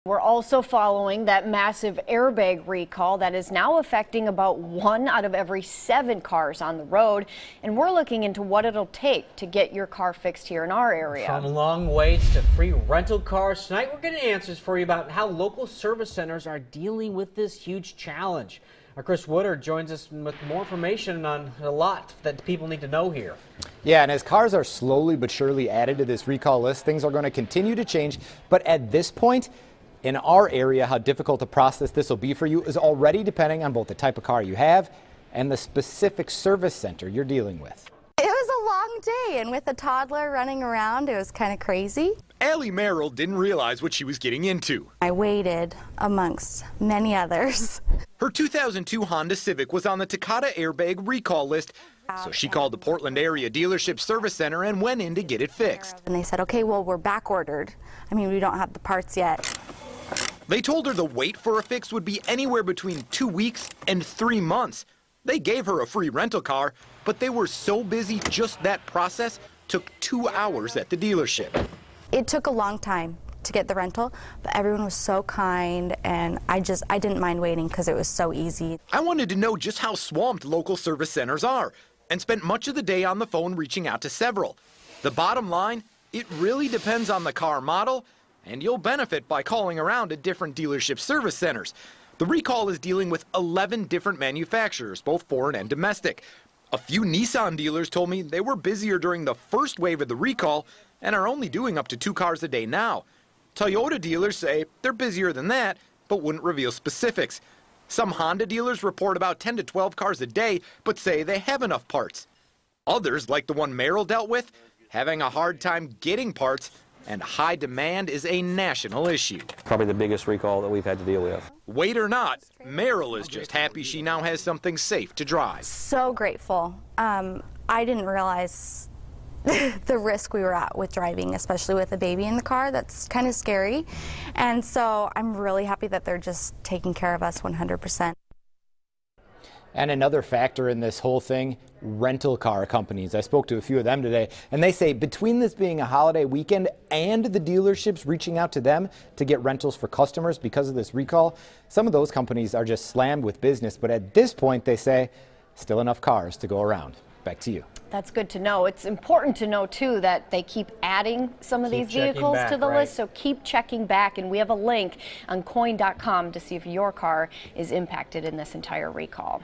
We're also following that massive airbag recall that is now affecting about 1 out of every 7 cars on the road. And we're looking into what it'll take to get your car fixed here in our area. From long waits to free rental cars, tonight we're getting answers for you about how local service centers are dealing with this huge challenge. Our Chris Woodard joins us with more information on a lot that people need to know here. Yeah, and as cars are slowly but surely added to this recall list, things are going to continue to change. But at this point, in our area, how difficult a process this will be for you is already depending on both the type of car you have and the specific service center you're dealing with. It was a long day, and with a toddler running around, it was kind of crazy. Allie Merrill didn't realize what she was getting into. I waited amongst many others. Her 2002 Honda Civic was on the Takata airbag recall list, so she called the Portland area dealership service center and went in to get it fixed. And they said, okay, well, we're back ordered. I mean, we don't have the parts yet. They told her the wait for a fix would be anywhere between 2 weeks and 3 months. They gave her a free rental car, but they were so busy just that process took 2 hours at the dealership. It took a long time to get the rental, but everyone was so kind, and I didn't mind waiting because it was so easy. I wanted to know just how swamped local service centers are and spent much of the day on the phone reaching out to several. The bottom line, it really depends on the car model, and you'll benefit by calling around at different dealership service centers. The recall is dealing with 11 different manufacturers, both foreign and domestic. A few Nissan dealers told me they were busier during the first wave of the recall and are only doing up to 2 cars a day now. Toyota dealers say they're busier than that, but wouldn't reveal specifics. Some Honda dealers report about 10 to 12 cars a day, but say they have enough parts. Others, like the one Merrill dealt with, having a hard time getting parts, and high demand is a national issue. Probably the biggest recall that we've had to deal with. Wait or not, Merrill is just happy she now has something safe to drive. So grateful. I didn't realize the risk we were at with driving, especially with a baby in the car. That's kind of scary. And so I'm really happy that they're just taking care of us 100%. And another factor in this whole thing, rental car companies. I spoke to a few of them today, and they say between this being a holiday weekend and the dealerships reaching out to them to get rentals for customers because of this recall, some of those companies are just slammed with business. But at this point, they say, still enough cars to go around. Back to you. That's good to know. It's important to know, too, that they keep adding some of these vehicles to the list, so keep checking back. And we have a link on coin.com to see if your car is impacted in this entire recall.